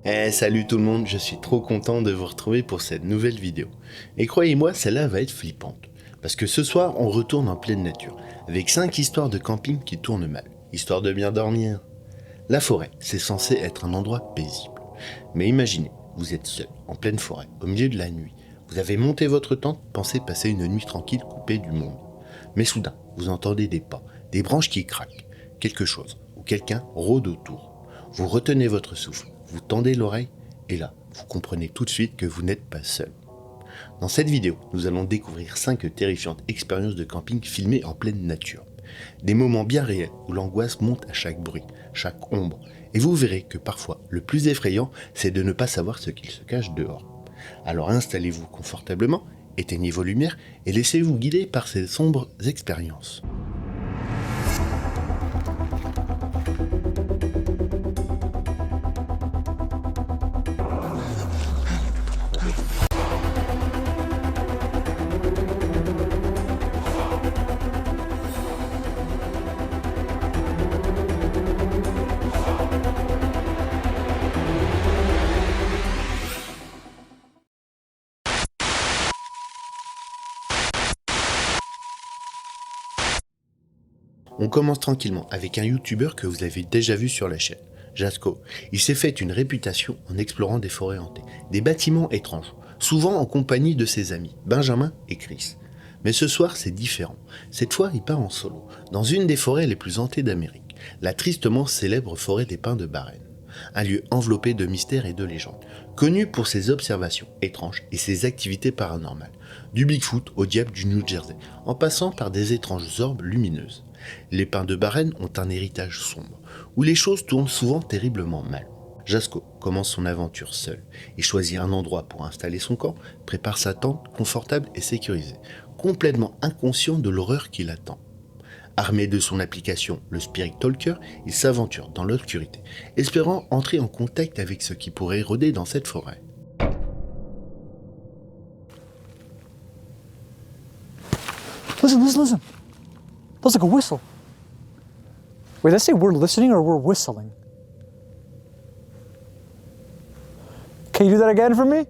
Salut tout le monde, je suis trop content de vous retrouver pour cette nouvelle vidéo. Et croyez-moi, celle-là va être flippante. Parce que ce soir, on retourne en pleine nature, avec 5 histoires de camping qui tournent mal, histoire de bien dormir. La forêt, c'est censé être un endroit paisible. Mais imaginez, vous êtes seul, en pleine forêt, au milieu de la nuit. Vous avez monté votre tente, pensez passer une nuit tranquille coupée du monde. Mais soudain, vous entendez des pas, des branches qui craquent, quelque chose, ou quelqu'un rôde autour. Vous retenez votre souffle, vous tendez l'oreille, et là, vous comprenez tout de suite que vous n'êtes pas seul. Dans cette vidéo, nous allons découvrir 5 terrifiantes expériences de camping filmées en pleine nature. Des moments bien réels où l'angoisse monte à chaque bruit, chaque ombre, et vous verrez que parfois, le plus effrayant, c'est de ne pas savoir ce qu'il se cache dehors. Alors installez-vous confortablement, éteignez vos lumières et laissez-vous guider par ces sombres expériences. On commence tranquillement avec un youtubeur que vous avez déjà vu sur la chaîne, Jasko. Il s'est fait une réputation en explorant des forêts hantées, des bâtiments étranges, souvent en compagnie de ses amis, Benjamin et Chris. Mais ce soir, c'est différent. Cette fois, il part en solo, dans une des forêts les plus hantées d'Amérique, la tristement célèbre forêt des pins de Barren. Un lieu enveloppé de mystères et de légendes, connu pour ses observations étranges et ses activités paranormales, du Bigfoot au diable du New Jersey, en passant par des étranges orbes lumineuses. Les pins de Barren ont un héritage sombre, où les choses tournent souvent terriblement mal. Jasko commence son aventure seul et choisit un endroit pour installer son camp, prépare sa tente confortable et sécurisée, complètement inconscient de l'horreur qui l'attend. Armé de son application, le Spirit Talker, il s'aventure dans l'obscurité, espérant entrer en contact avec ce qui pourrait rôder dans cette forêt. Listen. That's like a whistle. Wait, did I say we're listening or we're whistling? Can you do that again for me?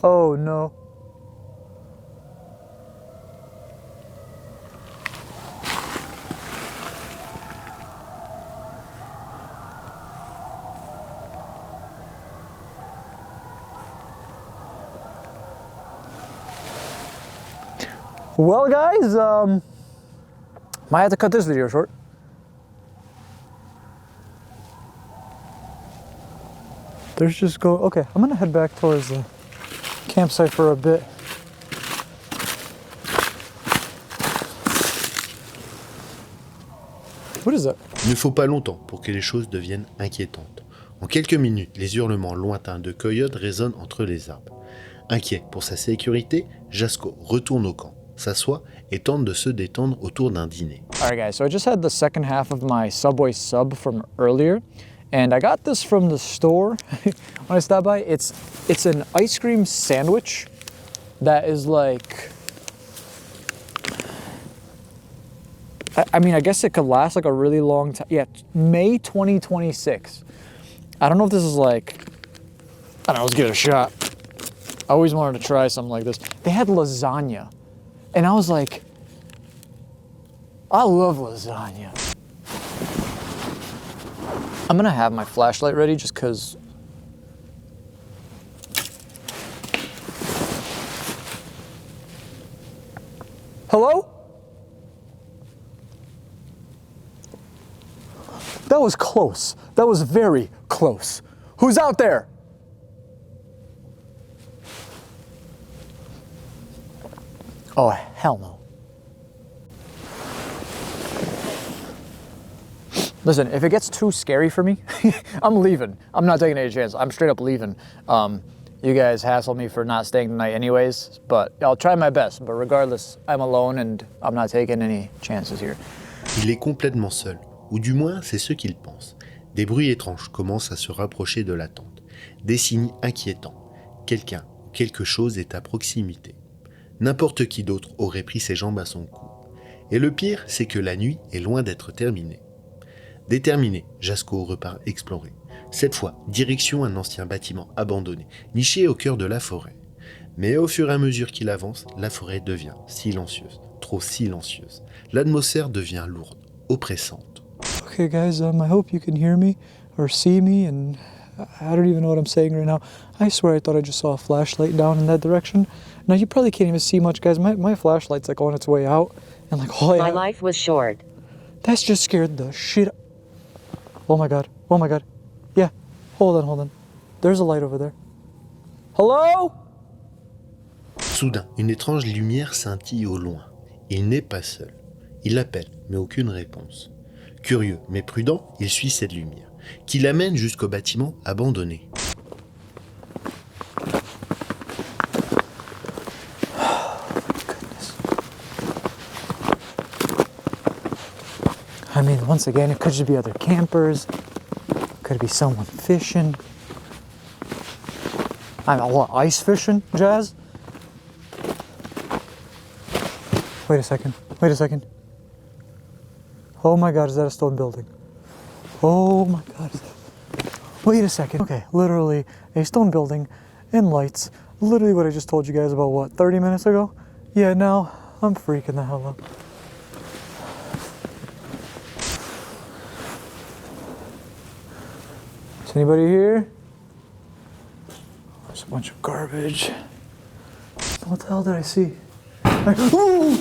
Oh no. Well, guys, might have to cut this video short. There's just go. Okay, I'm gonna head back towards the campsite for a bit. What is that? Il ne faut pas longtemps pour que les choses deviennent inquiétantes. En quelques minutes, les hurlements lointains de coyotes résonnent entre les arbres. Inquiet pour sa sécurité, Jasko retourne au camp, s'assoit et tente de se détendre autour d'un dîner. Alright guys, so I just had the second half of my Subway sub from earlier, and I got this from the store when I stopped by. It's an ice cream sandwich that is like, I mean, I guess it could last like a really long time. Yeah, May 2026. I don't know if this is like, I don't know, let's give it a shot. I always wanted to try something like this. They had lasagna, and I was like, I love lasagna. I'm gonna have my flashlight ready just cause. Hello? That was close. That was very close. Who's out there? Oh, hell no. Listen, if it gets too scary for me, I'm leaving. I'm not taking any chance. I'm straight up leaving. You guys hassle me for not staying tonight anyways, but I'll try my best. But regardless, I'm alone and I'm not taking any chances here. Il est complètement seul, ou du moins c'est ce qu'il pense. Des bruits étranges commencent à se rapprocher de la tente. Des signes inquiétants. Quelqu'un quelque chose est à proximité. N'importe qui d'autre aurait pris ses jambes à son cou. Et le pire, c'est que la nuit est loin d'être terminée. Déterminé, Jasco repart explorer. Cette fois, direction un ancien bâtiment abandonné, niché au cœur de la forêt. Mais au fur et à mesure qu'il avance, la forêt devient silencieuse, trop silencieuse. L'atmosphère devient lourde, oppressante. Okay, guys, I hope you can hear me or see me, and I don't even know what I'm saying right now. I swear I thought I just saw a flashlight down in that direction. Now, you probably can't even see much, guys. My flashlight's like on its way out, and like, all I My have- life was short. That's just scared the shit. Oh my god. Oh my god. Yeah. Hold on. There's a light over there. Hello? Soudain, une étrange lumière scintille au loin. Il n'est pas seul. Il appelle, mais aucune réponse. Curieux, mais prudent, il suit cette lumière, qui l'amène jusqu'au bâtiment abandonné. I mean, once again, it could just be other campers. Could be someone fishing. I mean, what, ice fishing, Jazz? Wait a second. Oh my god, is that a stone building? Oh my god. Wait a second. Okay, literally a stone building and lights. Literally what I just told you guys about, what, 30 minutes ago? Yeah, now I'm freaking the hell out. Is anybody here? There's a bunch of garbage. What the hell did I see? Ooh!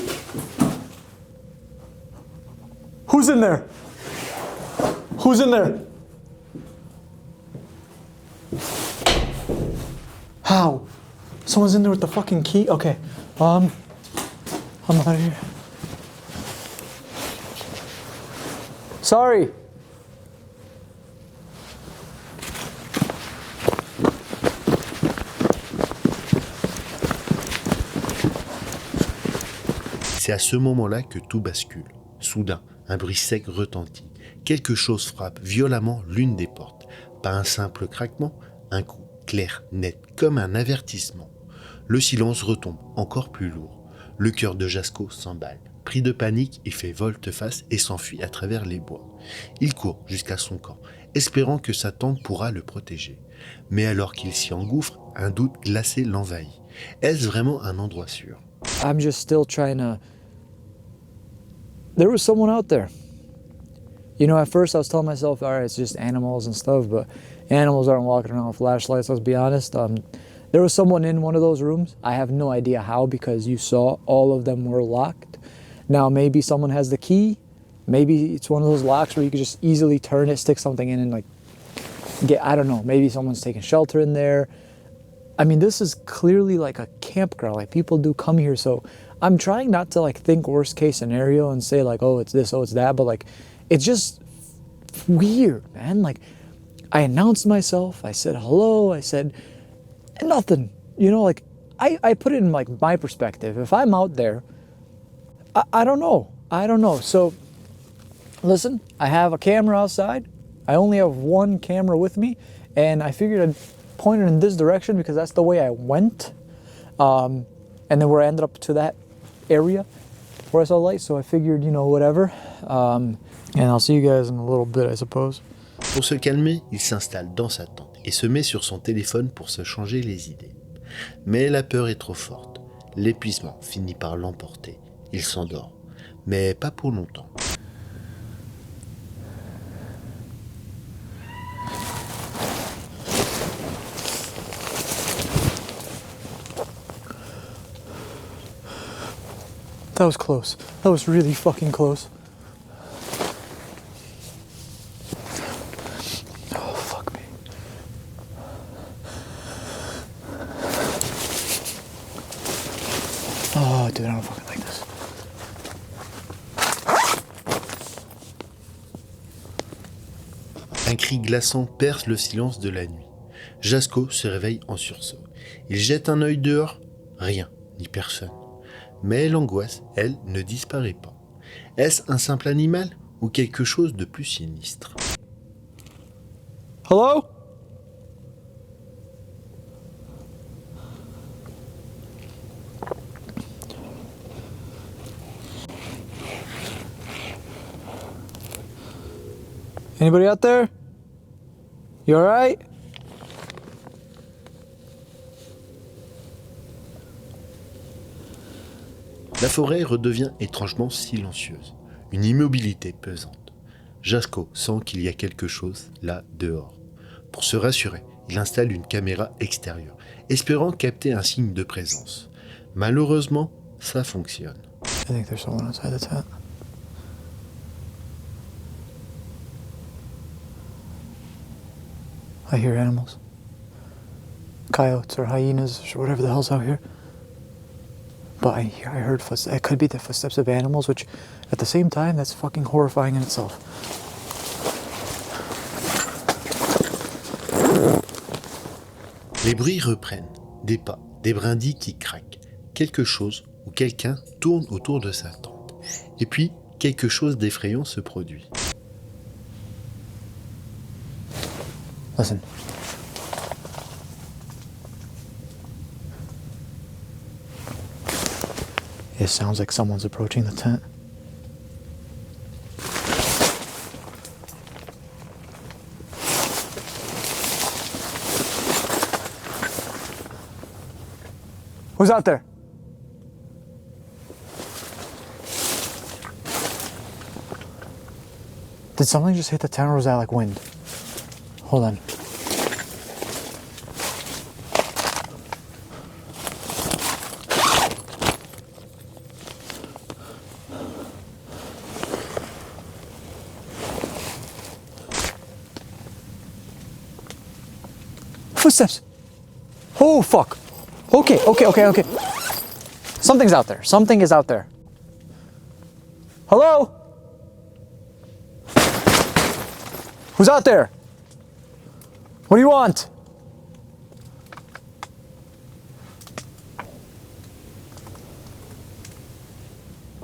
Who's in there? Who's in there? How? Someone's in there with the fucking key? Okay. I'm out of here. Sorry. C'est à ce moment-là que tout bascule. Soudain, un bruit sec retentit. Quelque chose frappe violemment l'une des portes. Pas un simple craquement, un coup clair, net, comme un avertissement. Le silence retombe, encore plus lourd. Le cœur de Jasco s'emballe. Pris de panique, il fait volte-face et s'enfuit à travers les bois. Il court jusqu'à son camp, espérant que sa tante pourra le protéger. Mais alors qu'il s'y engouffre, un doute glacé l'envahit. Est-ce vraiment un endroit sûr? I'm just still trying to. There was someone out there. You know, at first I was telling myself, all right, it's just animals and stuff, but animals aren't walking around with flashlights, let's be honest. There was someone in one of those rooms. I have no idea how, because you saw all of them were locked. Now, maybe someone has the key. Maybe it's one of those locks where you could just easily turn it, stick something in, and like I don't know, maybe someone's taking shelter in there. I mean, this is clearly like a campground. Like, people do come here, so I'm trying not to like think worst case scenario and say like, oh, it's this, oh, it's that, but like, it's just weird, man. Like, I announced myself, I said hello, I said nothing. You know, like, I put it in like my perspective. If I'm out there, I don't know. So, listen, I have a camera outside. I only have one camera with me, and I figured I'd point it in this direction because that's the way I went. And then where I ended up to that area where I saw light, so I figured, you know, whatever. And I'll see you guys in a little bit, I suppose. Pour se calmer, il s'installe dans sa tente et se met sur son téléphone pour se changer les idées. Mais la peur est trop forte. L'épuisement finit par l'emporter. Il s'endort. Mais pas pour longtemps. That was close. That was really fucking close. Oh, fuck me. Oh, dude, I don't fucking like this. Un cri glaçant perce le silence de la nuit. Jasco se réveille en sursaut. Il jette un œil dehors. Rien, ni personne. Mais l'angoisse, elle, ne disparaît pas. Est-ce un simple animal ou quelque chose de plus sinistre? Hello? Anybody out there? You alright? La forêt redevient étrangement silencieuse, une immobilité pesante. Jasko sent qu'il y a quelque chose là dehors. Pour se rassurer, il installe une caméra extérieure, espérant capter un signe de présence. Malheureusement, ça fonctionne. I think there's someone outside the tent. I hear animals. Coyotes or hyenas or whatever the hell's out here. But I heard footsteps. It could be the footsteps of animals, which at the same time, that's fucking horrifying in itself. Les bruits reprennent, des pas, des brindilles qui craquent. Quelque chose ou quelqu'un tourne autour de sa tente. Et puis, quelque chose d'effrayant se produit. Listen. It sounds like someone's approaching the tent. Who's out there? Did something just hit the tent or was that like wind? Hold on. Footsteps. Oh, fuck. Okay. Something's out there. Something is out there. Hello? Who's out there? What do you want?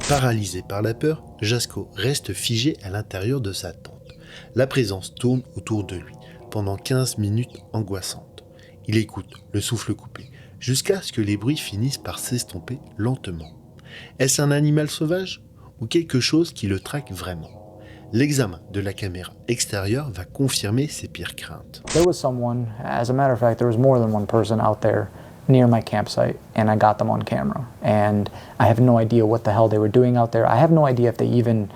Paralysé par la peur, Jasko reste figé à l'intérieur de sa tente. La présence tourne autour de lui pendant 15 minutes angoissantes. Il écoute, le souffle coupé, jusqu'à ce que les bruits finissent par s'estomper lentement. Est-ce un animal sauvage ou quelque chose qui le traque vraiment? L'examen de la caméra extérieure va confirmer ses pires craintes. There was someone, as a matter of fact, there was more than one person out there near my campsite, and I got them on camera. And I have no idea what the hell they were doing out there. I have no idea if they even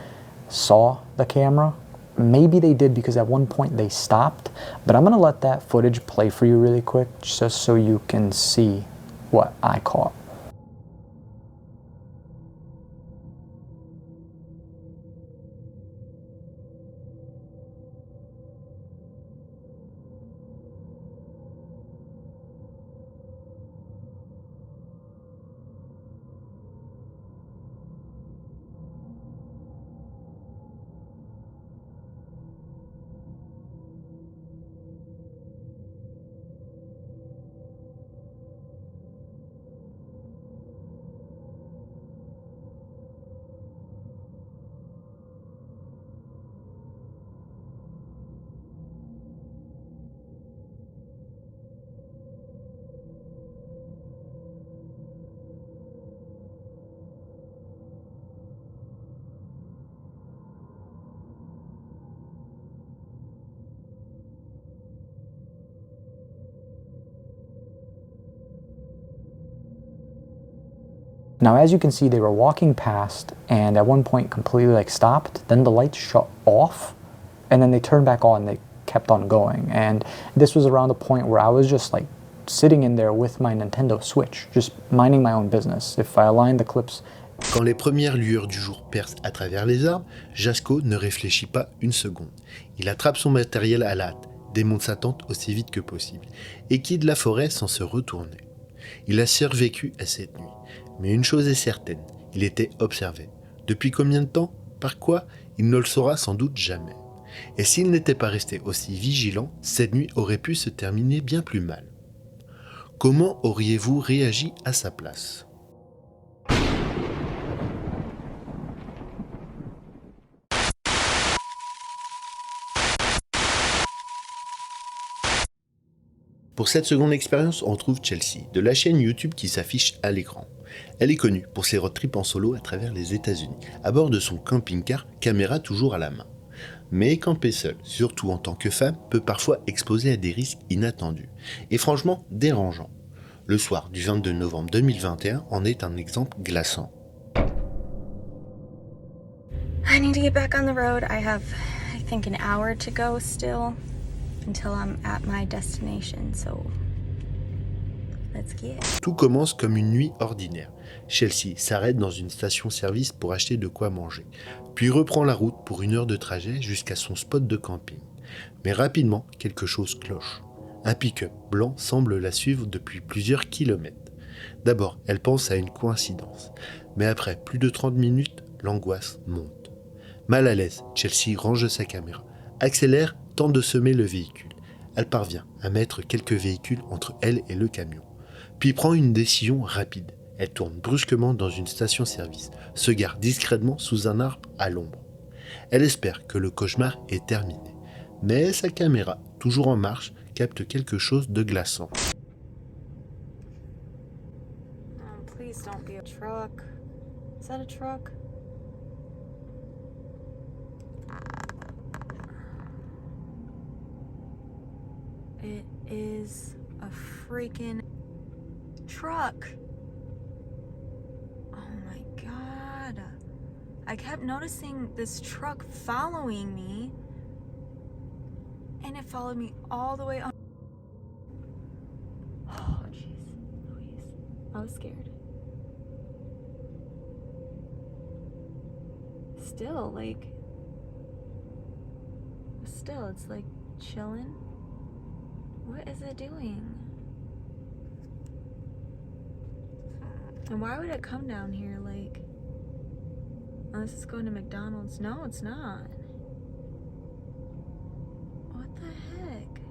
saw the camera. Maybe they did because at one point they stopped, but I'm gonna let that footage play for you really quick just so you can see what I caught. Now, as you can see, they were walking past and at one point completely like stopped, then the lights shut off and then they turned back on, they kept on going. And this was around the point where I was just like sitting in there with my Nintendo Switch, just minding my own business. If I aligned the clips. Quand les premières lueurs du jour percent à travers les arbres, Jasko ne réfléchit pas une seconde. Il attrape son matériel à la hâte, démonte sa tente aussi vite que possible et quitte la forêt sans se retourner. Il a survécu à cette nuit. Mais une chose est certaine, il était observé. Depuis combien de temps? Par quoi? Il ne le saura sans doute jamais. Et s'il n'était pas resté aussi vigilant, cette nuit aurait pu se terminer bien plus mal. Comment auriez-vous réagi à sa place? Pour cette seconde expérience, on retrouve Chelsea, de la chaîne YouTube qui s'affiche à l'écran. Elle est connue pour ses road trips en solo à travers les États-Unis, à bord de son camping-car, caméra toujours à la main. Mais camper seul, surtout en tant que femme, peut parfois exposer à des risques inattendus, et franchement dérangeants. Le soir du 22 novembre 2021 en est un exemple glaçant. I need to get back on the road. I have, I think, an hour to go still until I'm at my destination, so let's get it. Tout commence comme une nuit ordinaire. Chelsea s'arrête dans une station-service pour acheter de quoi manger, puis reprend la route pour 1 heure de trajet jusqu'à son spot de camping. Mais rapidement, quelque chose cloche. Un pick-up blanc semble la suivre depuis plusieurs kilomètres. D'abord, elle pense à une coïncidence, mais après plus de 30 minutes, l'angoisse monte. Mal à l'aise, Chelsea range sa caméra, accélère, tente de semer le véhicule. Elle parvient à mettre quelques véhicules entre elle et le camion, puis prend une décision rapide. Elle tourne brusquement dans une station-service, se gare discrètement sous un arbre à l'ombre. Elle espère que le cauchemar est terminé, mais sa caméra, toujours en marche, capte quelque chose de glaçant. Oh, please don't be a truck. Is that a truck? It is a freaking truck. Oh my god. I kept noticing this truck following me, and it followed me all the way on. Oh, jeez. Louise. I was scared. Still, it's like chilling. What is it doing? And why would it come down here like, unless it's going to McDonald's? No, it's not. What the heck?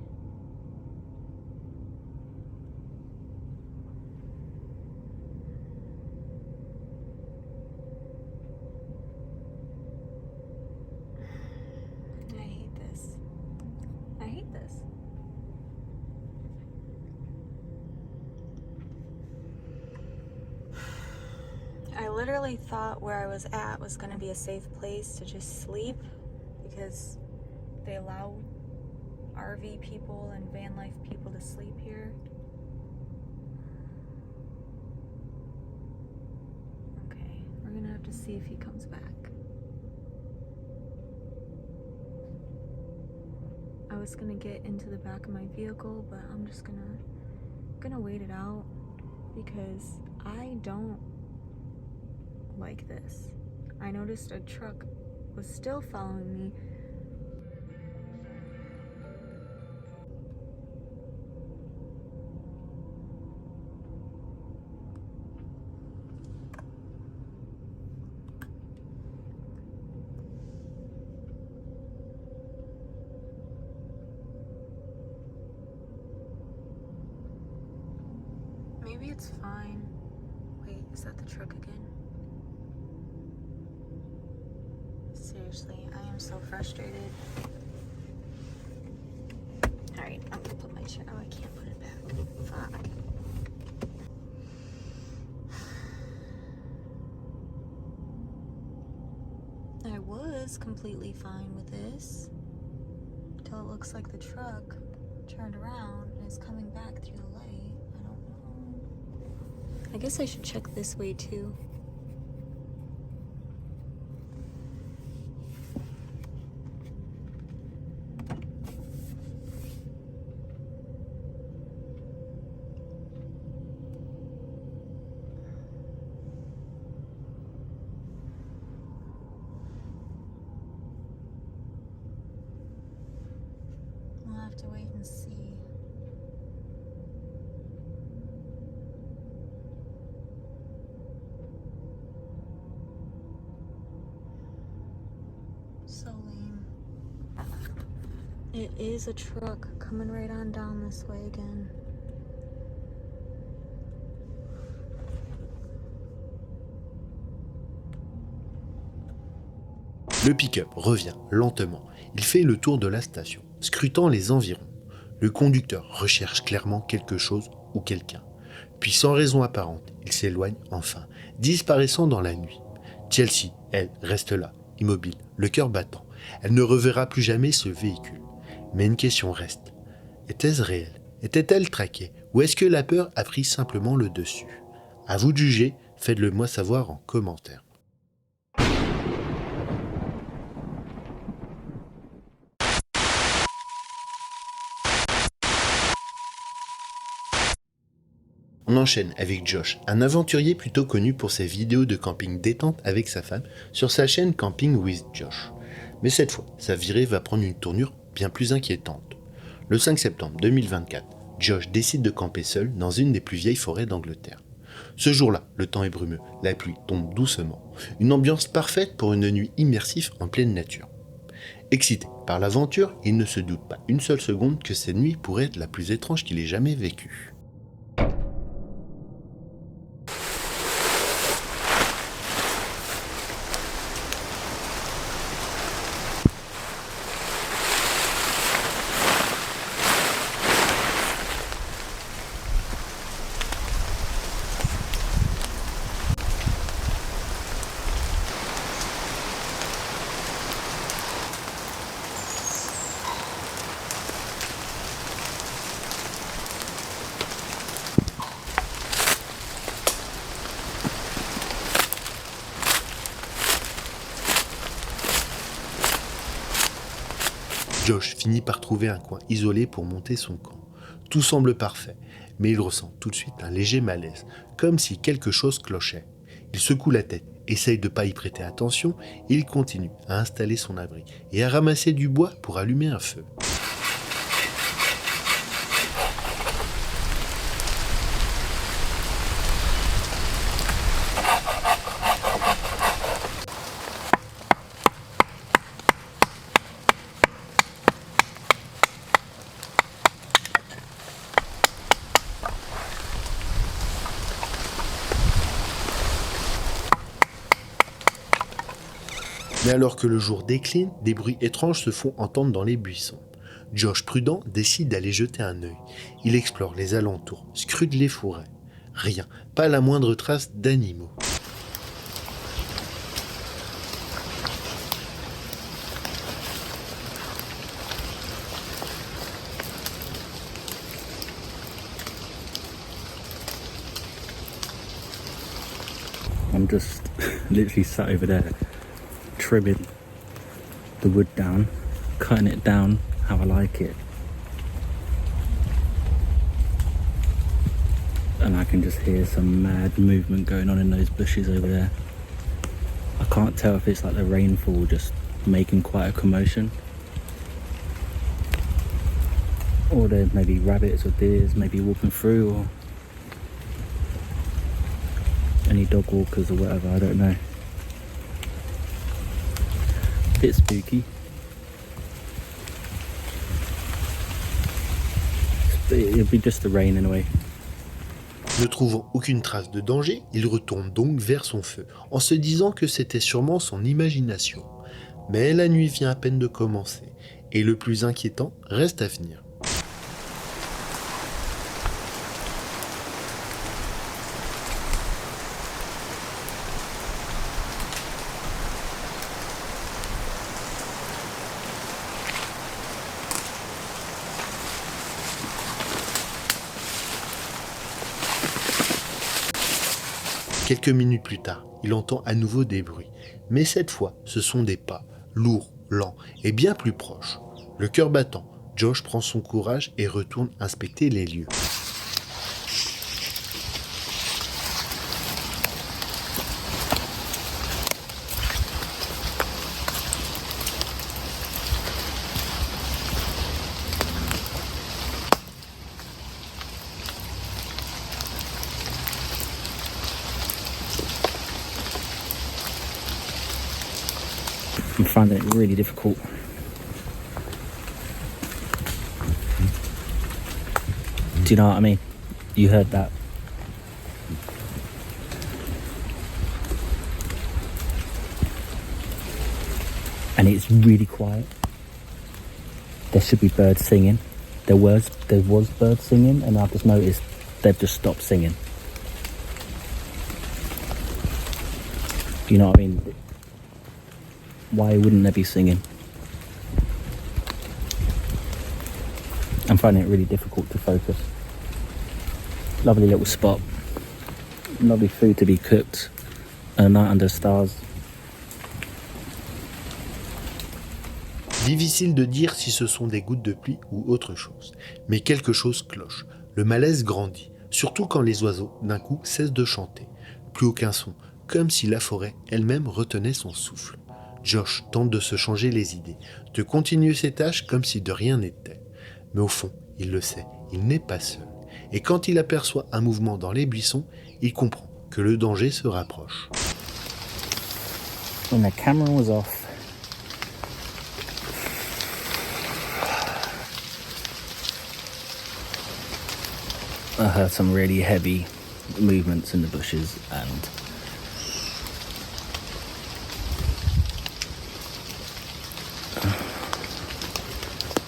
I hate this. I hate this. I literally thought where I was at was going to be a safe place to just sleep because they allow RV people and van life people to sleep here. Okay, we're going to have to see if he comes back. I was going to get into the back of my vehicle, but I'm just gonna wait it out because I don't like this. I noticed a truck was still following me. Maybe it's fine. Wait, is that the truck again? Seriously, I am so frustrated. Alright, I'm gonna put my chair. Oh, I can't put it back. Fuck. I was completely fine with this until it looks like the truck turned around and is coming back through the light. I don't know. I guess I should check this way too. We'll have to wait and see. So lame. It is a truck coming right on down this way again. Le pick-up revient lentement. Il fait le tour de la station, scrutant les environs. Le conducteur recherche clairement quelque chose ou quelqu'un. Puis sans raison apparente, il s'éloigne enfin, disparaissant dans la nuit. Chelsea, elle, reste là, immobile, le cœur battant. Elle ne reverra plus jamais ce véhicule. Mais une question reste. Était-ce réel? Était-elle traquée? Ou est-ce que la peur a pris simplement le dessus? À vous de juger, faites-le moi savoir en commentaire. On enchaîne avec Josh, un aventurier plutôt connu pour ses vidéos de camping détente avec sa femme sur sa chaîne Camping with Josh. Mais cette fois, sa virée va prendre une tournure bien plus inquiétante. Le 5 septembre 2024, Josh décide de camper seul dans une des plus vieilles forêts d'Angleterre. Ce jour-là, le temps est brumeux, la pluie tombe doucement. Une ambiance parfaite pour une nuit immersive en pleine nature. Excité par l'aventure, il ne se doute pas une seule seconde que cette nuit pourrait être la plus étrange qu'il ait jamais vécue. Josh finit par trouver un coin isolé pour monter son camp. Tout semble parfait, mais il ressent tout de suite un léger malaise, comme si quelque chose clochait. Il secoue la tête, essaye de ne pas y prêter attention, et il continue à installer son abri et à ramasser du bois pour allumer un feu. Mais alors que le jour décline, des bruits étranges se font entendre dans les buissons. Josh, prudent, décide d'aller jeter un œil. Il explore les alentours, scrute les forêts. Rien, pas la moindre trace d'animaux. I'm just literally sat over there trimming the wood down, cutting it down how I like it, and I can just hear some mad movement going on in those bushes over there. I can't tell if it's like the rainfall just making quite a commotion, or there may be rabbits or deers maybe walking through, or any dog walkers or whatever, I don't know. Bit spooky. It'll be just the rain anyway. Ne trouvant aucune trace de danger, il retourne donc vers son feu, en se disant que c'était sûrement son imagination. Mais la nuit vient à peine de commencer, et le plus inquiétant reste à venir. Quelques minutes plus tard, il entend à nouveau des bruits, mais cette fois, ce sont des pas, lourds, lents et bien plus proches. Le cœur battant, Josh prend son courage et retourne inspecter les lieux. I'm finding it really difficult. Do you know what I mean? You heard that. And it's really quiet. There should be birds singing. There was birds singing, and I've just noticed they've just stopped singing. Do you know what I mean? Why wouldn't they be singing? finding it really difficult to focus. Lovely little spot. Lovely food to be cooked. A night under stars. Difficile de dire si ce sont des gouttes de pluie ou autre chose. Mais quelque chose cloche. Le malaise grandit. Surtout quand les oiseaux, d'un coup, cessent de chanter. Plus aucun son. Comme si la forêt elle-même retenait son souffle. Josh tente de se changer les idées, de continuer ses tâches comme si de rien n'était. Mais au fond, il le sait, il n'est pas seul. Et quand il aperçoit un mouvement dans les buissons, il comprend que le danger se rapproche. When the camera was off, I heard some really heavy movements in the bushes, and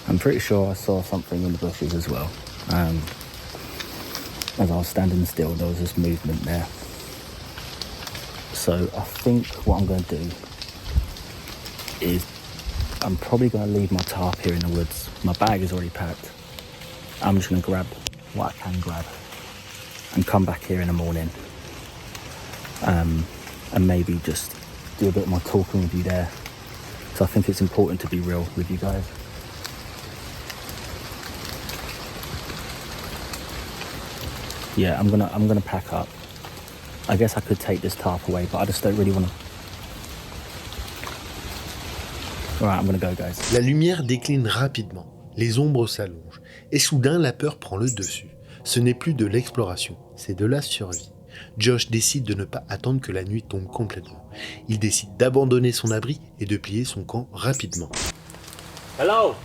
I'm pretty sure I saw something in the bushes as well. As I was standing still, there was this movement there. So I think what I'm going to do is I'm probably going to leave my tarp here in the woods. My bag is already packed. I'm just going to grab what I can grab and come back here in the morning, and maybe just do a bit more talking with you there. So I think it's important to be real with you guys. Yeah, I'm gonna pack up. I guess I could take this tarp away, but I just don't really want to. Alright, I'm gonna go, guys. La lumière décline rapidement, les ombres s'allongent, et soudain la peur prend le dessus. Ce n'est plus de l'exploration, c'est de la survie. Josh décide de ne pas attendre que la nuit tombe complètement. Il décide d'abandonner son abri et de plier son camp rapidement. Hello.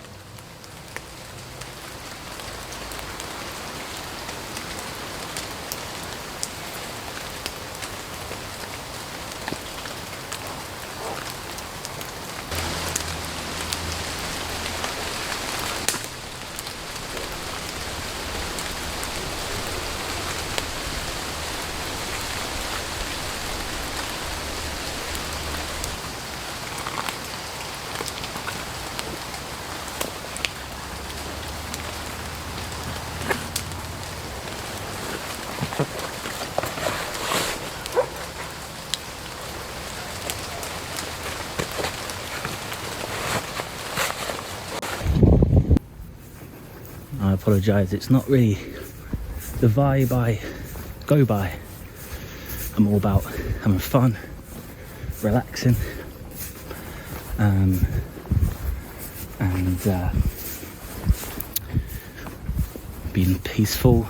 I apologise, it's not really the vibe I go by. I'm all about having fun, relaxing, and being peaceful,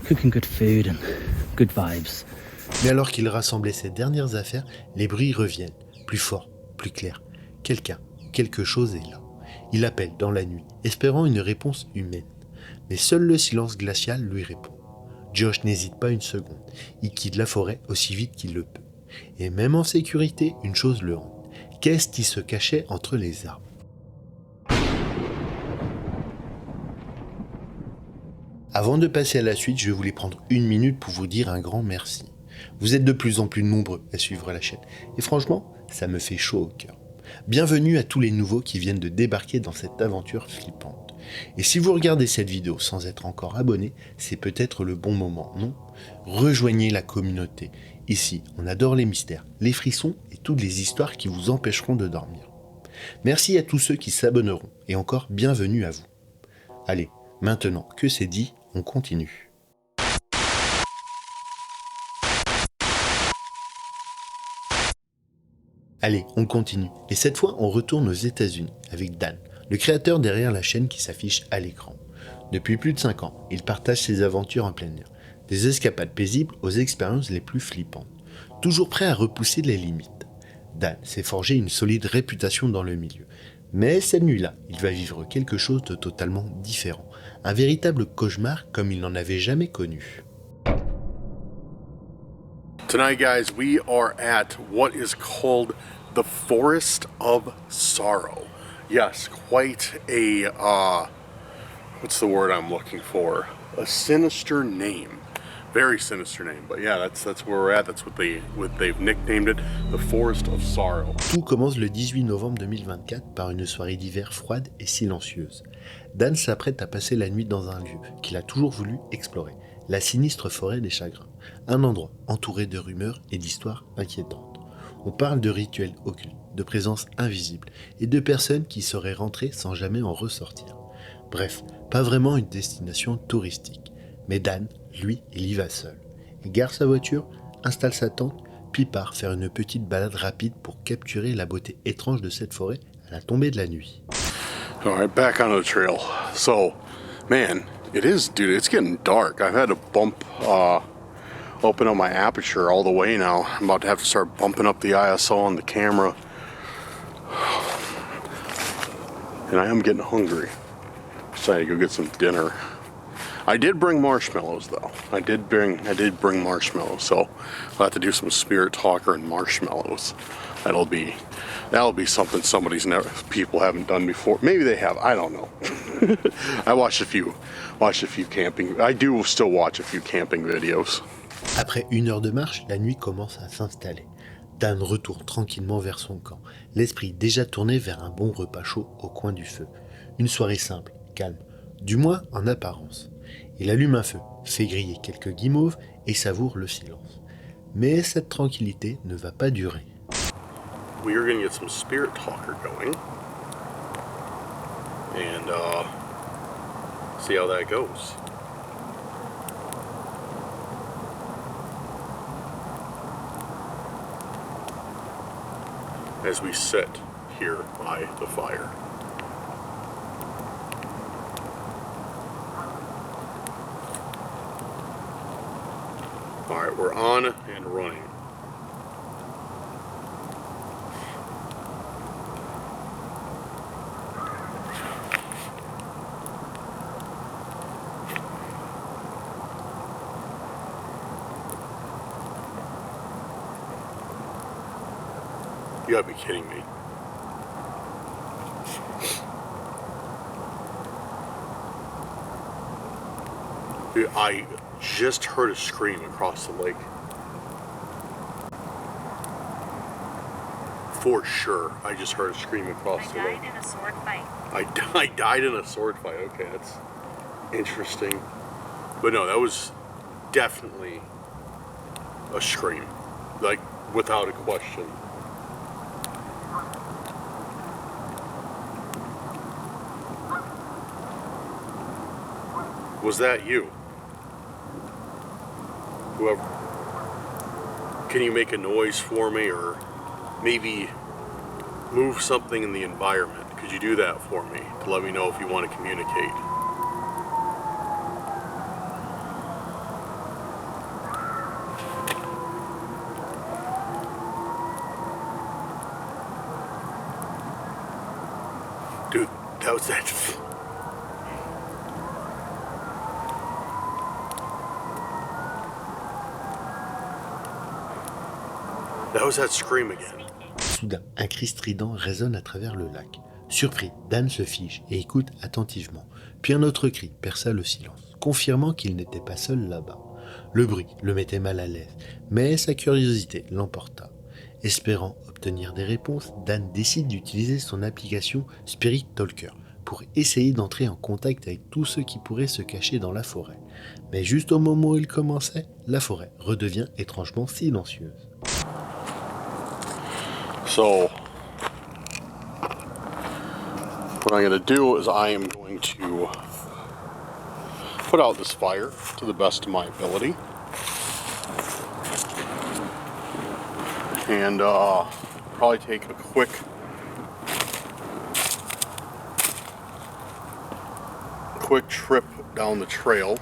cooking good food and good vibes. Mais alors qu'il rassemblait ses dernières affaires, les bruits reviennent, plus forts, plus clairs. Quelqu'un, quelque chose est là. Il appelle dans la nuit, espérant une réponse humaine. Mais seul le silence glacial lui répond. Josh n'hésite pas une seconde. Il quitte la forêt aussi vite qu'il le peut. Et même en sécurité, une chose le hante. Qu'est-ce qui se cachait entre les arbres? Avant de passer à la suite, je voulais prendre une minute pour vous dire un grand merci. Vous êtes de plus en plus nombreux à suivre la chaîne. Et franchement, ça me fait chaud au cœur. Bienvenue à tous les nouveaux qui viennent de débarquer dans cette aventure flippante. Et si vous regardez cette vidéo sans être encore abonné, c'est peut-être le bon moment, non? Rejoignez la communauté. Ici, on adore les mystères, les frissons et toutes les histoires qui vous empêcheront de dormir. Merci à tous ceux qui s'abonneront et encore bienvenue à vous. Allez, maintenant que c'est dit, on continue. Allez, on continue. Et cette fois, on retourne aux États-Unis avec Dan, le créateur derrière la chaîne qui s'affiche à l'écran. Depuis plus de 5 ans, il partage ses aventures en plein air, des escapades paisibles aux expériences les plus flippantes, toujours prêt à repousser les limites. Dan s'est forgé une solide réputation dans le milieu. Mais cette nuit-là, il va vivre quelque chose de totalement différent, un véritable cauchemar comme il n'en avait jamais connu. Tonight, guys, we are at what is called the Forest of Sorrow. Yes, quite a, what's the word I'm looking for? A sinister name. Very sinister name, but yeah, that's where we're at. That's what they've nicknamed it, the Forest of Sorrow. Tout commence le 18 novembre 2024 par une soirée d'hiver froide et silencieuse. Dan s'apprête à passer la nuit dans un lieu qu'il a toujours voulu explorer, la sinistre forêt des chagrins, un endroit entouré de rumeurs et d'histoires inquiétantes. On parle de rituels occultes, de présences invisibles et de personnes qui seraient rentrées sans jamais en ressortir. Bref, pas vraiment une destination touristique. Mais Dan, lui, il y va seul. Il gare sa voiture, installe sa tente, puis part faire une petite balade rapide pour capturer la beauté étrange de cette forêt à la tombée de la nuit. All right, back on the trail. So, man, it's getting dark. I've had to open up my aperture all the way now. I'm about to have to start bumping up the ISO on the camera. And I am getting hungry. Decided to go get some dinner. I did bring marshmallows though. I did bring marshmallows, so I'll have to do some spirit talker and marshmallows. That'll be something people haven't done before. Maybe they have. I don't know. I watched a few camping. I do still watch a few camping videos. Après 1 heure de marche, la nuit commence à s'installer. Dan retourne tranquillement vers son camp, l'esprit déjà tourné vers un bon repas chaud au coin du feu. Une soirée simple, calme, du moins en apparence. Il allume un feu, fait griller quelques guimauves et savoure le silence. Mais cette tranquillité ne va pas durer. We are going to get some spirit talker going and see how that goes. As we sit here by the fire. All right, we're on and running. You gotta be kidding me. Dude, I just heard a scream across the lake. For sure, I just heard a scream across the lake. I died in a sword fight. I died in a sword fight. Okay, that's interesting. But no, that was definitely a scream. Like, without a question. Was that you? Whoever. Can you make a noise for me, or maybe move something in the environment? Could you do that for me to let me know if you want to communicate? Dude, that was that. That was that scream again. Soudain, un cri strident résonne à travers le lac. Surpris, Dan se fige et écoute attentivement. Puis un autre cri perça le silence, confirmant qu'il n'était pas seul là-bas. Le bruit le mettait mal à l'aise, mais sa curiosité l'emporta. Espérant obtenir des réponses, Dan décide d'utiliser son application Spirit Talker pour essayer d'entrer en contact avec tous ceux qui pourraient se cacher dans la forêt. Mais juste au moment où il commençait, la forêt redevient étrangement silencieuse. So, what I'm going to do is I am going to put out this fire to the best of my ability. And probably take a quick trip down the trail.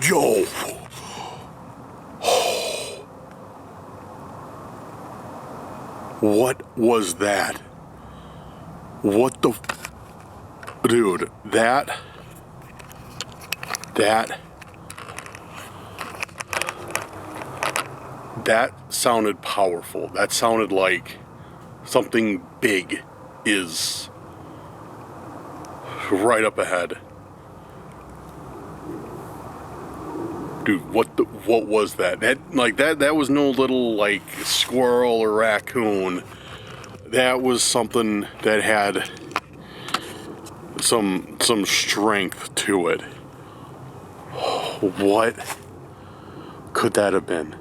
Yo! What was that? What the... Dude, that sounded powerful. That sounded like something big is right up ahead. Dude, what was that? That was no little like squirrel or raccoon. That was something that had some strength to it. What could that have been?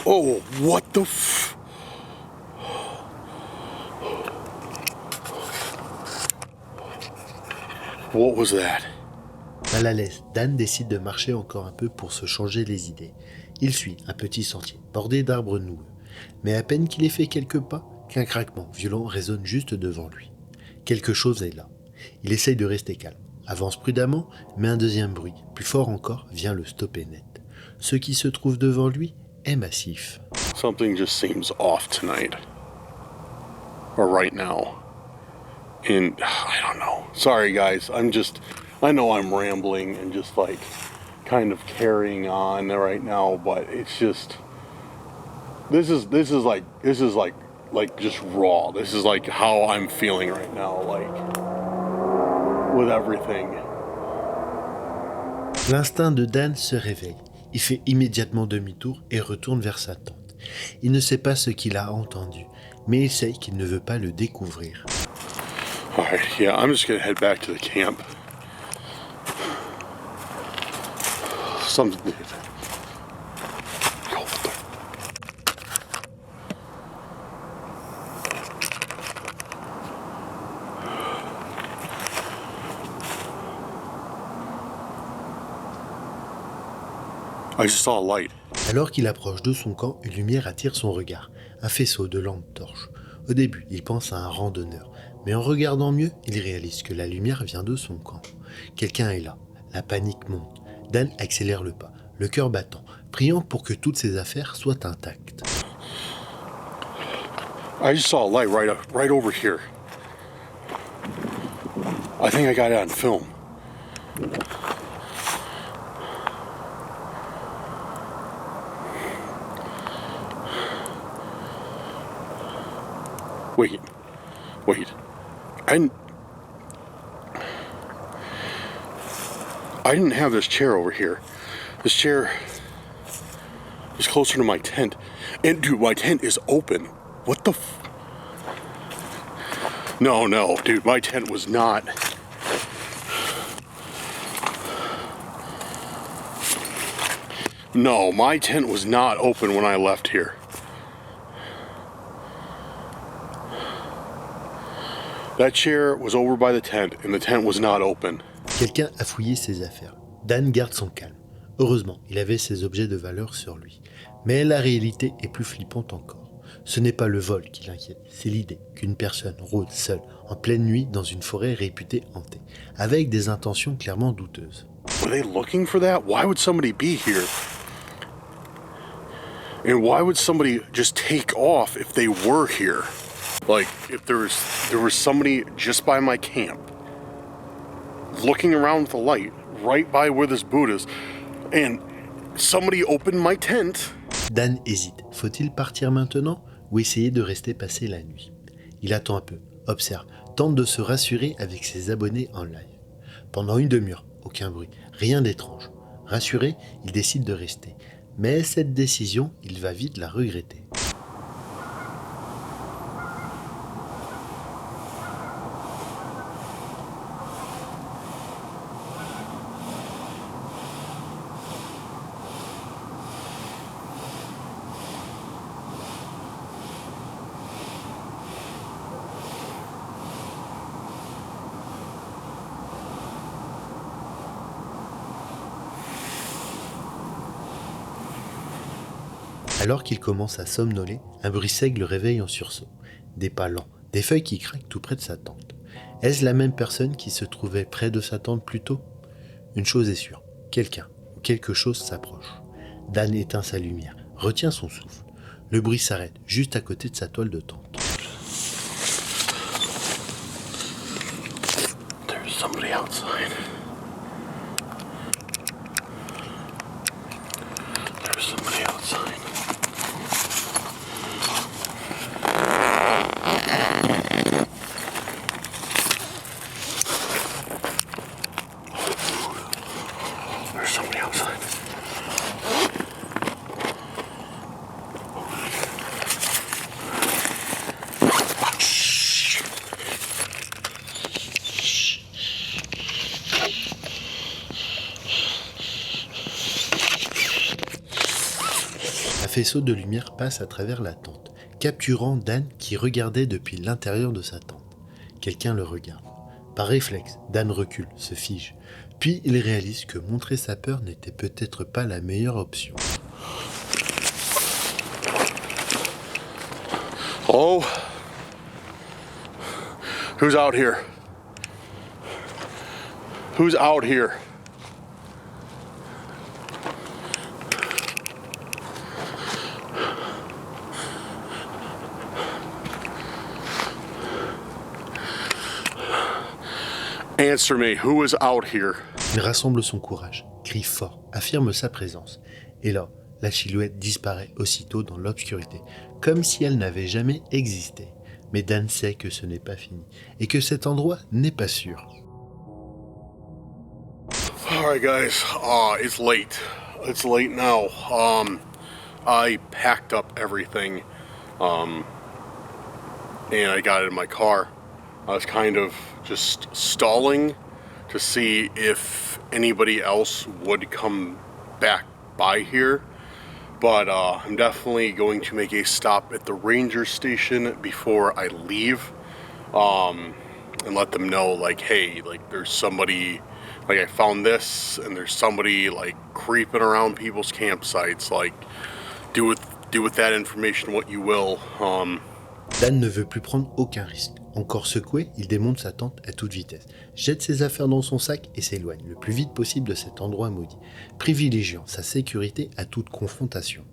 Oh, what the f... What was that? Mal à l'aise, Dan décide de marcher encore un peu pour se changer les idées. Il suit un petit sentier, bordé d'arbres noueux. Mais à peine qu'il ait fait quelques pas, qu'un craquement violent résonne juste devant lui. Quelque chose est là. Il essaye de rester calme, avance prudemment, mais un deuxième bruit, plus fort encore, vient le stopper net. Ce qui se trouve devant lui est massif. Something just seems off tonight. Or right now. And I don't know. Sorry guys, I know I'm rambling and just like kind of carrying on right now, but it's just this is like just raw. This is like how I'm feeling right now, like with everything. L'instinct de Dan se réveille. Il fait immédiatement demi-tour et retourne vers sa tente. Il ne sait pas ce qu'il a entendu, mais il sait qu'il ne veut pas le découvrir. Alright, yeah, I'm just gonna head back to the camp. Something. Yo, what the... I just saw a light. Alors qu'il approche de son camp, une lumière attire son regard, un faisceau de lampes torches. Au début, il pense à un randonneur, mais en regardant mieux, il réalise que la lumière vient de son camp. Quelqu'un est là, la panique monte. Dan accélère le pas, le cœur battant, priant pour que toutes ses affaires soient intactes. I just saw a light right over here. I think I got it on film. Wait. I didn't have this chair over here. This chair is closer to my tent. And dude, my tent is open. What the f... No, dude, my tent was not. No, my tent was not open when I left here. That chair was over by the tent, and the tent was not open. Quelqu'un a fouillé ses affaires. Dan garde son calme. Heureusement, il avait ses objets de valeur sur lui. Mais la réalité est plus flippante encore. Ce n'est pas le vol qui l'inquiète, c'est l'idée qu'une personne rôde seule, en pleine nuit, dans une forêt réputée hantée, avec des intentions clairement douteuses. Were they looking for that? Why would somebody be here? And why would somebody just take off if they were here? Like, if there was somebody just by my camp, looking around with a light, right by where this boot is, and somebody opened my tent. Dan hésite. Faut-il partir maintenant ou essayer de rester passer la nuit? Il attend un peu, observe, tente de se rassurer avec ses abonnés en live. Pendant une demi-heure, aucun bruit, rien d'étrange. Rassuré, il décide de rester. Mais cette décision, il va vite la regretter. Alors qu'il commence à somnoler, un bruit sec le réveille en sursaut. Des pas lents, des feuilles qui craquent tout près de sa tente. Est-ce la même personne qui se trouvait près de sa tente plus tôt? Une chose est sûre, quelqu'un ou quelque chose s'approche. Dan éteint sa lumière, retient son souffle. Le bruit s'arrête juste à côté de sa toile de tente. There's somebody outside. There's somebody outside. There's somebody outside. Un faisceau de lumière passe à travers la tente, capturant Dan qui regardait depuis l'intérieur de sa tente. Quelqu'un le regarde. Par réflexe, Dan recule, se fige. Puis il réalise que montrer sa peur n'était peut-être pas la meilleure option. Oh, who's out here? Who's out here? Answer me, who is out here? Il rassemble son courage, crie fort, affirme sa présence. Et là, la silhouette disparaît aussitôt dans l'obscurité, comme si elle n'avait jamais existé. Mais Dan sait que ce n'est pas fini, et que cet endroit n'est pas sûr. Alright guys, it's late. It's late now. I packed up everything, and I got it in my car. I was kind of just stalling to see if anybody else would come back by here. But I'm definitely going to make a stop at the ranger station before I leave, and let them know, like, hey, like, there's somebody, like, I found this, and there's somebody, like, creeping around people's campsites. Like, do with that information what you will. Dan ne veut plus prendre aucun risque. Encore secoué, il démonte sa tente à toute vitesse, jette ses affaires dans son sac et s'éloigne le plus vite possible de cet endroit maudit, privilégiant sa sécurité à toute confrontation.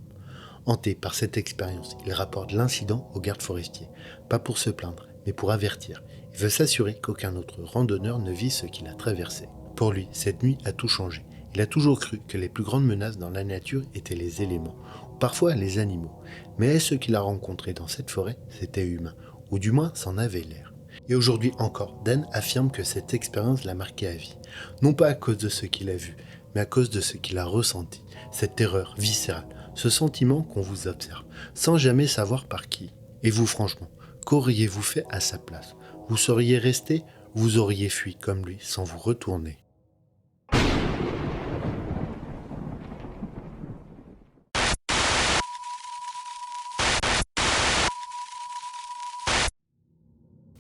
Hanté par cette expérience, il rapporte l'incident au garde forestier, pas pour se plaindre, mais pour avertir. Il veut s'assurer qu'aucun autre randonneur ne vit ce qu'il a traversé. Pour lui, cette nuit a tout changé. Il a toujours cru que les plus grandes menaces dans la nature étaient les éléments, ou parfois les animaux. Mais ce qu'il a rencontré dans cette forêt, c'était humain, ou du moins c'en avait l'air. Et aujourd'hui encore, Dan affirme que cette expérience l'a marqué à vie. Non pas à cause de ce qu'il a vu, mais à cause de ce qu'il a ressenti. Cette terreur viscérale, ce sentiment qu'on vous observe, sans jamais savoir par qui. Et vous franchement, qu'auriez-vous fait à sa place? Vous seriez resté, vous auriez fui comme lui, sans vous retourner.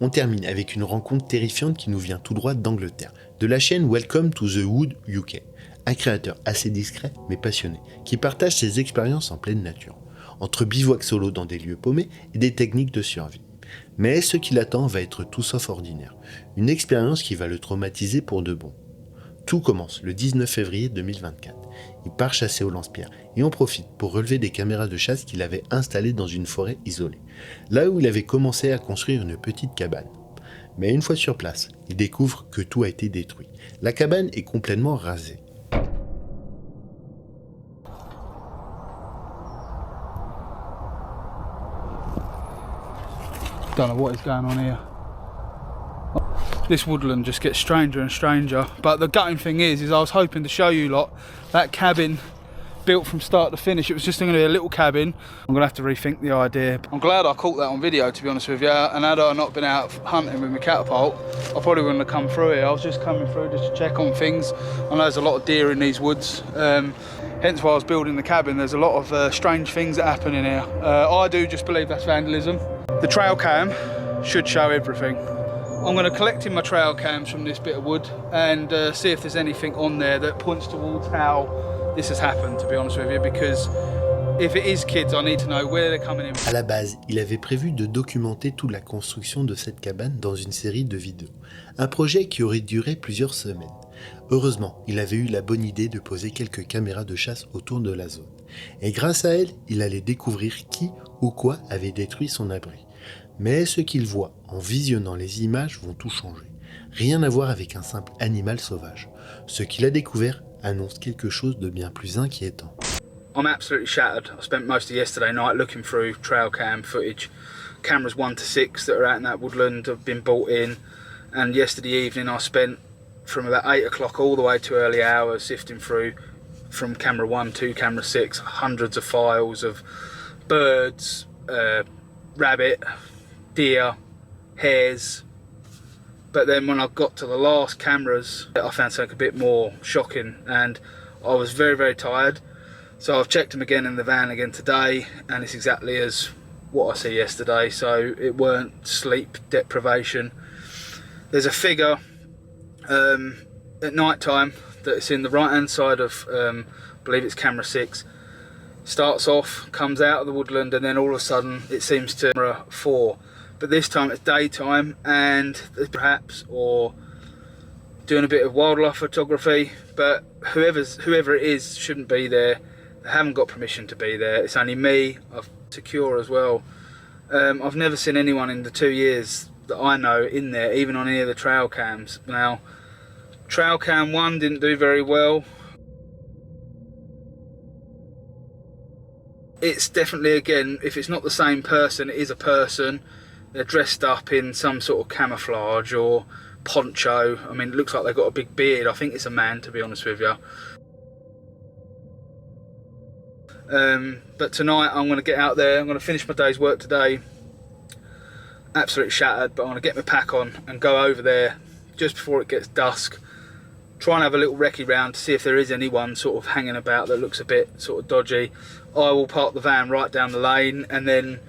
On termine avec une rencontre terrifiante qui nous vient tout droit d'Angleterre, de la chaîne Welcome to the Wood UK, un créateur assez discret mais passionné, qui partage ses expériences en pleine nature, entre bivouac solo dans des lieux paumés et des techniques de survie. Mais ce qui l'attend va être tout sauf ordinaire, une expérience qui va le traumatiser pour de bon. Tout commence le 19 février 2024. Il part chasser au lance-pierre et en profite pour relever des caméras de chasse qu'il avait installées dans une forêt isolée, là où il avait commencé à construire une petite cabane. Mais une fois sur place, il découvre que tout a été détruit. La cabane est complètement rasée. Don't know what is going on here. This woodland just gets stranger and stranger, but the gutting thing is I was hoping to show you lot that cabin built from start to finish. It was just going to be a little cabin. I'm going to have to rethink the idea. I'm glad I caught that on video, to be honest with you, and had I not been out hunting with my catapult, I probably wouldn't have come through here. I was just coming through just to check on things. I know there's a lot of deer in these woods, hence why I was building the cabin. There's a lot of strange things that happen in here. I do just believe that's vandalism. The trail cam should show everything. I'm going to collect in my trail cams from this bit of wood and see if there's anything on there that points towards how this has happened, to be honest with you, because If it is kids, I need to know where they're coming in. À la base, il avait prévu de documenter toute la construction de cette cabane dans une série de vidéos. Un projet qui aurait duré plusieurs semaines. Heureusement, il avait eu la bonne idée de poser quelques caméras de chasse autour de la zone. Et grâce à elles, il allait découvrir qui ou quoi avait détruit son abri. Mais ce qu'il voit en visionnant les images vont tout changer. Rien à voir avec un simple animal sauvage. Ce qu'il a découvert annonce quelque chose de bien plus inquiétant. I'm absolutely shattered. I spent most of yesterday night looking through trail cam footage. Cameras 1 to 6 that are out in that woodland have been brought in, and yesterday evening I spent from about 8 o'clock all the way to early hours sifting through from camera 1 to camera 6 hundreds of files of birds, rabbit, deer, hares. But then when I got to the last cameras, I found something a bit more shocking, and I was very, very tired. So I've checked them again in the van again today, and it's exactly as what I see yesterday. So it weren't sleep deprivation. There's a figure at night time that's in the right hand side of, I believe it's camera 6. Starts off, comes out of the woodland, and then all of a sudden it seems to camera 4. But this time it's daytime, and perhaps, or doing a bit of wildlife photography, but whoever it is shouldn't be there. They haven't got permission to be there. It's only me. I'm secure as well. I've never seen anyone in the 2 years that I know in there, even on any of the trail cams. Now, trail cam 1 didn't do very well. It's definitely, again, if it's not the same person, it is a person. They're dressed up in some sort of camouflage or poncho. I mean, it looks like they've got a big beard. I think it's a man, to be honest with you. But tonight I'm going to get out there. I'm going to finish my day's work today. Absolutely shattered, but I'm going to get my pack on and go over there just before it gets dusk. Try and have a little recce round to see if there is anyone sort of hanging about that looks a bit sort of dodgy. I will park the van right down the lane and then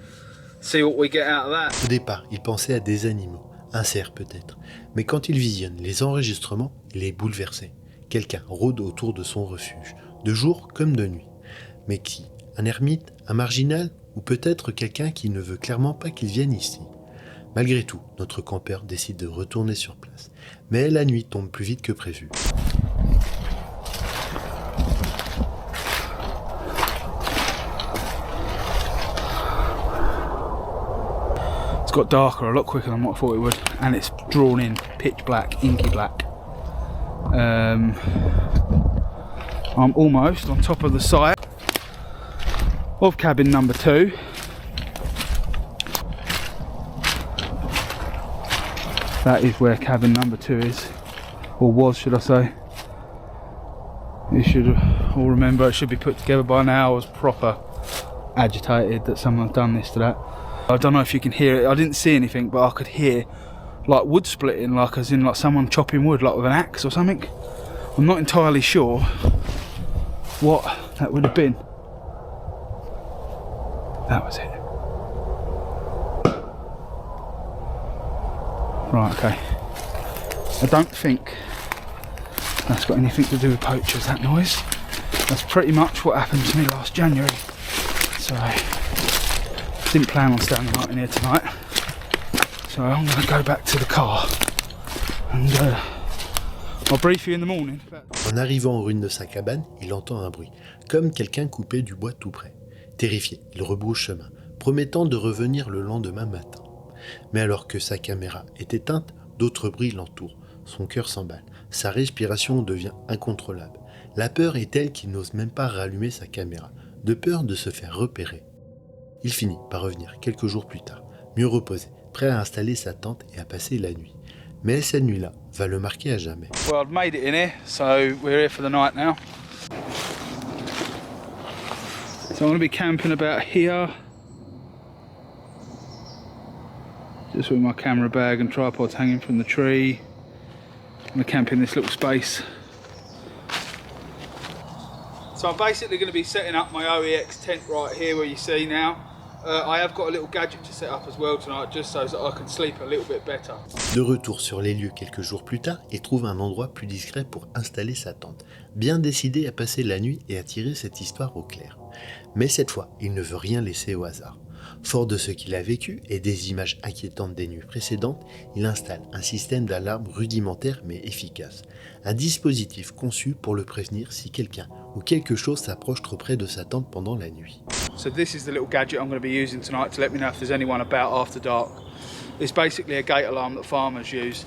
see what we get out of that. Au départ, il pensait à des animaux, un cerf peut-être. Mais quand il visionne les enregistrements, il est bouleversé. Quelqu'un rôde autour de son refuge, de jour comme de nuit. Mais qui? Un ermite? Un marginal? Ou peut-être quelqu'un qui ne veut clairement pas qu'il vienne ici? Malgré tout, notre campeur décide de retourner sur place. Mais la nuit tombe plus vite que prévu. It's got darker a lot quicker than what I thought it would, and it's drawn in pitch black, inky black. I'm almost on top of the side of cabin number 2. That is where cabin number 2 is, or was, should I say. You should all remember, it should be put together by now. I was proper agitated that someone's done this to that. I don't know if you can hear it. I didn't see anything, but I could hear like wood splitting, like as in like someone chopping wood, like with an axe or something. I'm not entirely sure what that would have been. That was it. Right, okay. I don't think that's got anything to do with poachers, that noise. That's pretty much what happened to me last January. So, didn't plan on staying the night in here tonight. So I'm going to go back to the car and I'll brief you in the morning. En arrivant aux ruines de sa cabane, il entend un bruit, comme quelqu'un coupait du bois tout près. Terrifié, il rebrousse chemin, promettant de revenir le lendemain matin. Mais alors que sa caméra est éteinte, d'autres bruits l'entourent. Son cœur s'emballe, sa respiration devient incontrôlable. La peur est telle qu'il n'ose même pas rallumer sa caméra, de peur de se faire repérer. Il finit par revenir quelques jours plus tard, mieux reposé, prêt à installer sa tente et à passer la nuit. Mais cette nuit-là va le marquer à jamais. Well, I've made it in here, so we're here for the night now. So I'm going to be camping about here. Just with my camera bag and tripods hanging from the tree. I'm going to camp in this little space. So I'm basically going to be setting up my OEX tent right here where you see now. I have got a little gadget to set up as well tonight, just so that I can sleep a little bit better. De retour sur les lieux quelques jours plus tard, il trouve un endroit plus discret pour installer sa tente, bien décidé à passer la nuit et à tirer cette histoire au clair. Mais cette fois, il ne veut rien laisser au hasard. Fort de ce qu'il a vécu et des images inquiétantes des nuits précédentes, il installe un système d'alarme rudimentaire mais efficace. Un dispositif conçu pour le prévenir si quelqu'un ou quelque chose s'approche trop près de sa tente pendant la nuit. So this is the little gadget I'm going to be using tonight to let me know if there's anyone about after dark. It's basically a gate alarm that farmers use.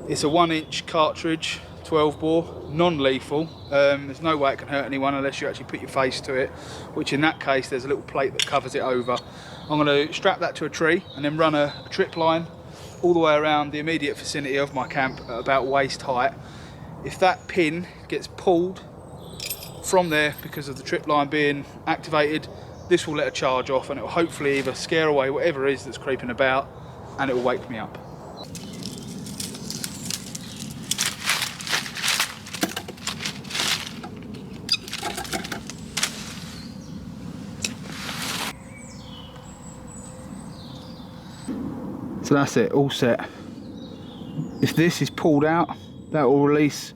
It's a 1-inch cartridge, 12 bore, non-lethal. There's no way it can hurt anyone unless you actually put your face to it, which in that case there's a little plate that covers it over. I'm going to strap that to a tree and then run a trip line all the way around the immediate vicinity of my camp at about waist height. If that pin gets pulled from there because of the trip line being activated, this will let a charge off and it will hopefully either scare away whatever it is that's creeping about and it will wake me up. So that's it, all set. If this is pulled out, that will release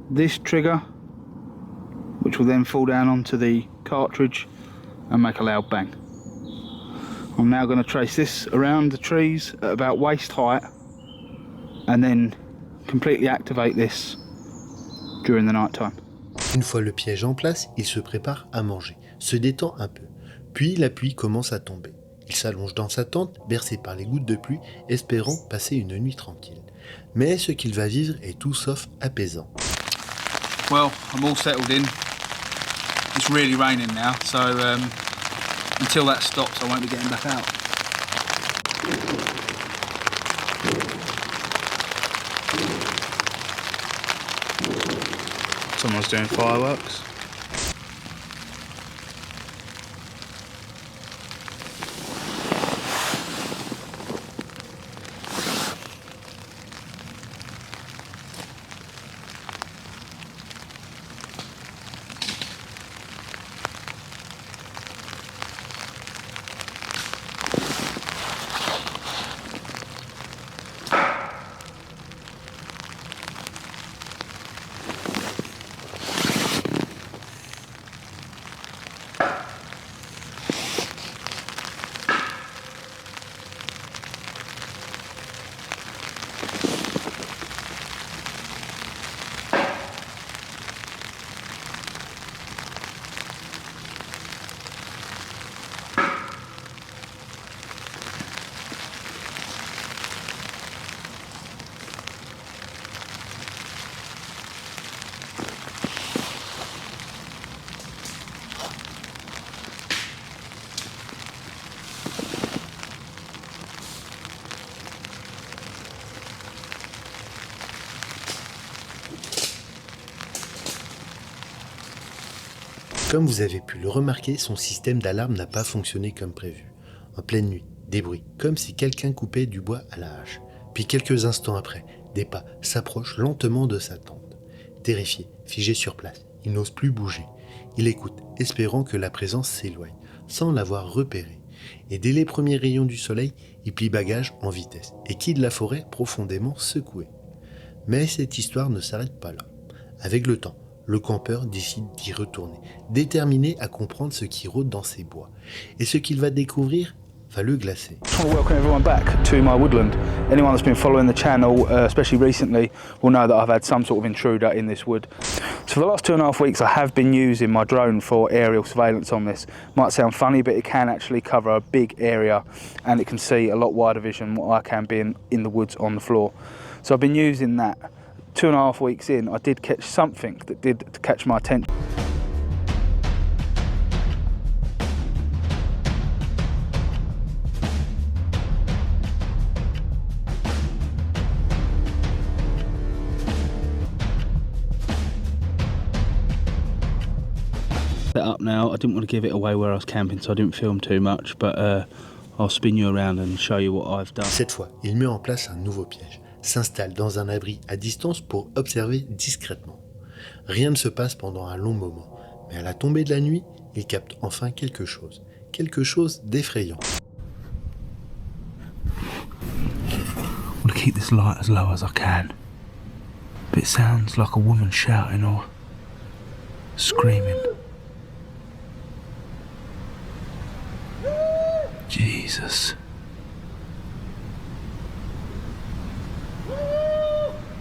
this trigger, which will then fall down onto the cartridge and make a loud bang. I'm now going to trace this around the trees at about waist height and then completely activate this during the night time. Une fois le piège en place, il se prépare à manger, se détend un peu. Puis la pluie commence à tomber. Il s'allonge dans sa tente, bercé par les gouttes de pluie, espérant passer une nuit tranquille. Mais ce qu'il va vivre est tout sauf apaisant. Well, I'm all settled in. It's really raining now, so until that stops, I won't be getting back out. Someone's doing fireworks. Comme vous avez pu le remarquer, son système d'alarme n'a pas fonctionné comme prévu. En pleine nuit, des bruits, comme si quelqu'un coupait du bois à la hache. Puis quelques instants après, des pas s'approchent lentement de sa tente. Terrifié, figé sur place, il n'ose plus bouger. Il écoute, espérant que la présence s'éloigne, sans l'avoir repéré. Et dès les premiers rayons du soleil, il plie bagage en vitesse et quitte la forêt profondément secoué. Mais cette histoire ne s'arrête pas là. Avec le temps, le campeur décide d'y retourner, déterminé à comprendre ce qui rôde dans ces bois. Et ce qu'il va découvrir va le glacer. I want to welcome everyone back to my woodland. Anyone that's been following the channel, especially recently, will know that I've had some sort of intruder in this wood. So for the last 2.5 weeks I have been using my drone for aerial surveillance on this. Might sound funny, but it can actually cover a big area and it can see a lot wider vision than what I can be in the woods on the floor. So I've been using that. 2.5 weeks in, I did catch something that did catch my attention. Set up now. I didn't want to give it away where I was camping, so I didn't film too much, but I'll spin you around and show you what I've done. Cette fois, il met en place un nouveau piège, s'installe dans un abri à distance pour observer discrètement. Rien ne se passe pendant un long moment, mais à la tombée de la nuit, il capte enfin quelque chose d'effrayant. I want to keep this light as low as I can, but it sounds like a woman shouting or screaming. Jesus.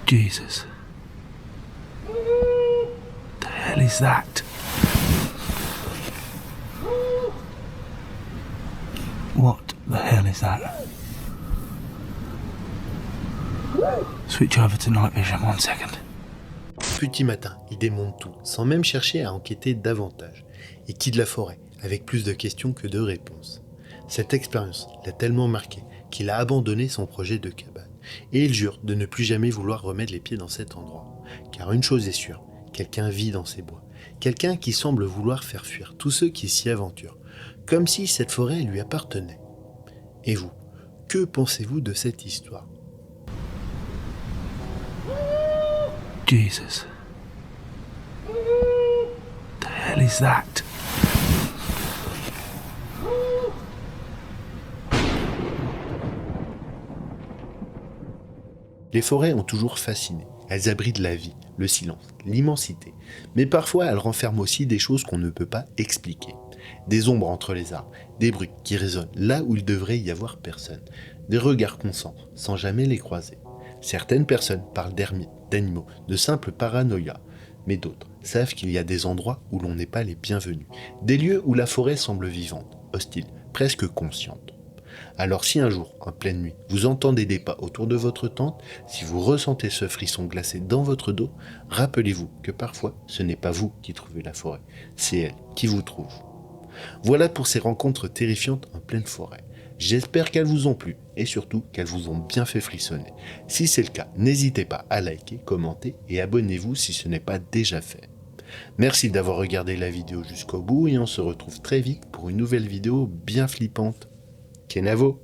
Jesus. The hell is that? What the hell is that? Switch over to night vision, 1 second. Petit matin, il démonte tout, sans même chercher à enquêter davantage, et quitte la forêt, avec plus de questions que de réponses. Cette expérience l'a tellement marqué qu'il a abandonné son projet de cabane, et il jure de ne plus jamais vouloir remettre les pieds dans cet endroit. Car une chose est sûre, quelqu'un vit dans ces bois, quelqu'un qui semble vouloir faire fuir tous ceux qui s'y aventurent, comme si cette forêt lui appartenait. Et vous, que pensez-vous de cette histoire ? Jesus. The hell is that? Les forêts ont toujours fasciné. Elles abritent la vie, le silence, l'immensité. Mais parfois, elles renferment aussi des choses qu'on ne peut pas expliquer. Des ombres entre les arbres, des bruits qui résonnent là où il devrait y avoir personne. Des regards qu'on sent sans jamais les croiser. Certaines personnes parlent d'animaux, de simple paranoïa. Mais d'autres savent qu'il y a des endroits où l'on n'est pas les bienvenus. Des lieux où la forêt semble vivante, hostile, presque consciente. Alors si un jour, en pleine nuit, vous entendez des pas autour de votre tente, si vous ressentez ce frisson glacé dans votre dos, rappelez-vous que parfois ce n'est pas vous qui trouvez la forêt, c'est elle qui vous trouve. Voilà pour ces rencontres terrifiantes en pleine forêt. J'espère qu'elles vous ont plu et surtout qu'elles vous ont bien fait frissonner. Si c'est le cas, n'hésitez pas à liker, commenter et abonnez-vous si ce n'est pas déjà fait. Merci d'avoir regardé la vidéo jusqu'au bout et on se retrouve très vite pour une nouvelle vidéo bien flippante. Kenavo!